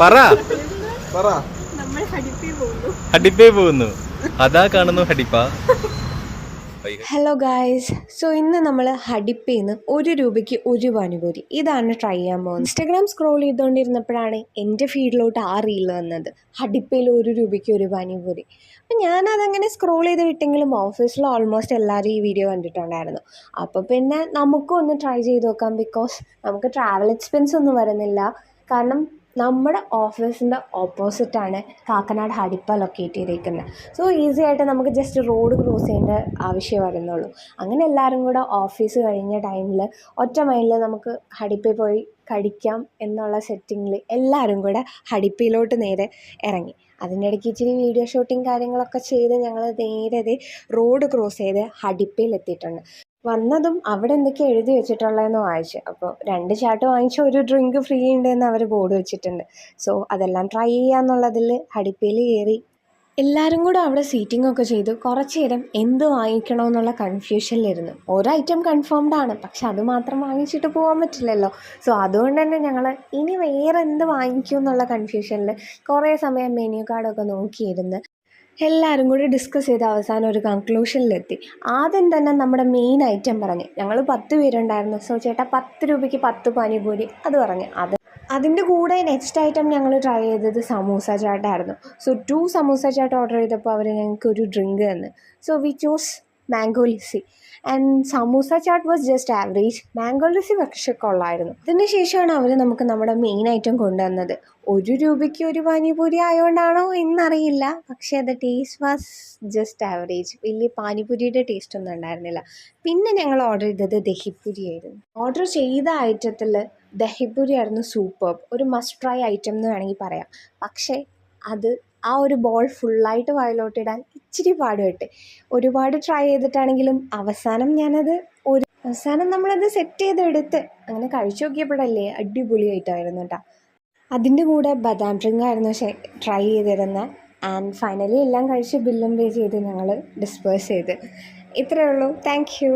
പറ. നമ്മൾ ഹഡിപ്പേ പോകുന്നു. അതാ കാണുന്നു ഹഡിപ്പ. ഹലോ ഗായ്സ്, സോ ഇന്ന് നമ്മൾ ഹഡിപ്പേന്ന് 1 രൂപയ്ക്ക് ഒരു പാനിപൂരി ഇതാണ് ട്രൈ ചെയ്യാൻ പോകുന്നത്. ഇൻസ്റ്റാഗ്രാം സ്ക്രോൾ ചെയ്തുകൊണ്ടിരുന്നപ്പോഴാണ് എൻ്റെ ഫീഡിലോട്ട് ആ റീൽ വന്നത്, ഹഡിപ്പയിൽ 1 രൂപയ്ക്ക് ഒരു പാനിപൂരി. അപ്പം ഞാനതങ്ങനെ സ്ക്രോൾ ചെയ്ത് വിട്ടെങ്കിലും ഓഫീസിൽ ഓൾമോസ്റ്റ് എല്ലാവരും ഈ വീഡിയോ കണ്ടിട്ടുണ്ടായിരുന്നു. അപ്പോൾ പിന്നെ നമുക്കും ഒന്ന് ട്രൈ ചെയ്ത് നോക്കാം. ബിക്കോസ് നമുക്ക് ട്രാവൽ എക്സ്പെൻസ് ഒന്നും വരുന്നില്ല. കാരണം നമ്മുടെ ഓഫീസിൻ്റെ ഓപ്പോസിറ്റാണ് കാക്കനാട് ഹഡിപ്പ ലൊക്കേറ്റ് ചെയ്തേക്കുന്നത്. സോ ഈസി ആയിട്ട് നമുക്ക് ജസ്റ്റ് റോഡ് ക്രോസ് ചെയ്യേണ്ട ആവശ്യമേ വരുന്നുള്ളൂ. അങ്ങനെ എല്ലാവരും കൂടെ ഓഫീസ് കഴിഞ്ഞ ടൈമിൽ ഒറ്റ മൈൻഡിൽ നമുക്ക് ഹഡിപ്പയിൽ പോയി കഴിക്കാം എന്നുള്ള സെറ്റിങ്ങിൽ എല്ലാവരും കൂടെ ഹഡിപ്പയിലോട്ട് നേരെ ഇറങ്ങി. അതിൻ്റെ ഇടയ്ക്ക് ഇച്ചിരി വീഡിയോ ഷൂട്ടിങ് കാര്യങ്ങളൊക്കെ ചെയ്ത് ഞങ്ങൾ നേരെ റോഡ് ക്രോസ് ചെയ്ത് ഹഡിപ്പയിൽ എത്തിയിട്ടുണ്ട്. വന്നതും അവിടെ എന്തൊക്കെയാണ് എഴുതി വെച്ചിട്ടുള്ളതെന്ന് വായിച്ചു. അപ്പോൾ 2 ചാട്ട് വാങ്ങിച്ച് 1 ഡ്രിങ്ക് ഫ്രീ ഉണ്ടെന്ന് അവർ ബോർഡ് വെച്ചിട്ടുണ്ട്. സോ അതെല്ലാം ട്രൈ ചെയ്യാന്നുള്ളതിൽ ഹഡിപ്പയിൽ കയറി എല്ലാവരും കൂടെ അവിടെ സീറ്റിംഗ് ഒക്കെ ചെയ്തു. കുറച്ച് നേരം എന്ത് വാങ്ങിക്കണമെന്നുള്ള കൺഫ്യൂഷനിലിരുന്നു. ഒരു ഐറ്റം കൺഫേംഡ് ആണ്, പക്ഷെ അത് മാത്രം വാങ്ങിച്ചിട്ട് പോകാൻ പറ്റില്ലല്ലോ. സോ അതുകൊണ്ട് തന്നെ ഞങ്ങൾ ഇനി വേറെ എന്ത് വാങ്ങിക്കും എന്നുള്ള കൺഫ്യൂഷനിൽ കുറേ സമയം മെനു കാർഡൊക്കെ നോക്കിയിരുന്ന് എല്ലാവരും കൂടി ഡിസ്കസ് ചെയ്ത് അവസാനം ഒരു കൺക്ലൂഷനിലെത്തി. ആദ്യം തന്നെ നമ്മുടെ മെയിൻ ഐറ്റം പറഞ്ഞ്, ഞങ്ങൾ 10 പേരുണ്ടായിരുന്നു. സോ ചേട്ടാ 10 രൂപയ്ക്ക് 10 പാനിപൂരി അത് പറഞ്ഞ്. അതിൻ്റെ കൂടെ നെക്സ്റ്റ് ഐറ്റം ഞങ്ങൾ ട്രൈ ചെയ്തത് സമൂസ ചാട്ടായിരുന്നു. സോ 2 സമൂസ ചാട്ട് ഓർഡർ ചെയ്തപ്പോൾ അവർ ഞങ്ങൾക്ക് ഒരു ഡ്രിങ്ക് തന്നു. So we choose mango lassi and samosa chaat was just average. Mango lassi പക്ഷെ കൊള്ളായിരുന്നു. ഇതിന് ശേഷമാണ് അവർ നമുക്ക് നമ്മുടെ മെയിൻ ഐറ്റം കൊണ്ടുവന്നത്. 1 രൂപയ്ക്ക് ഒരു പാനിപൂരി ആയതുകൊണ്ടാണോ എന്നറിയില്ല, പക്ഷേ അത് ടേസ്റ്റ് വാസ് ജസ്റ്റ് ആവറേജ്. വലിയ പാനിപൂരിയുടെ ടേസ്റ്റ് ഒന്നും ഉണ്ടായിരുന്നില്ല. പിന്നെ ഞങ്ങൾ ഓർഡർ ചെയ്തത് ദഹിപ്പൂരി ആയിരുന്നു. ഓർഡർ ചെയ്ത ഐറ്റത്തിൽ ദഹിപ്പൂരി ആയിരുന്നു സൂപ്പർ, ഒരു മസ്റ്റ് ട്രൈ ഐറ്റം എന്ന് വേണമെങ്കിൽ പറയാം. പക്ഷേ അത് ആ ഒരു ബോൾ ഫുള്ളായിട്ട് വായിലോട്ടിടാൻ ഇച്ചിരി പാടുപെട്ട്. ഒരുപാട് ട്രൈ ചെയ്തിട്ടാണെങ്കിലും അവസാനം നമ്മളത് സെറ്റ് ചെയ്തെടുത്ത് അങ്ങനെ കഴിച്ചു നോക്കിയപ്പോഴല്ലേ അടിപൊളിയായിട്ടായിരുന്നു കേട്ടോ. അതിൻ്റെ കൂടെ ബദാം ഡ്രിങ്ക് ആയിരുന്നു ട്രൈ ചെയ്തിരുന്നത്. ആൻഡ് ഫൈനലി എല്ലാം കഴിച്ച് ബില്ലും പേ ചെയ്ത് ഞങ്ങൾ ഡിസ്പേഴ്സ് ചെയ്ത്. ഇത്രയേ ഉള്ളൂ. Thank you.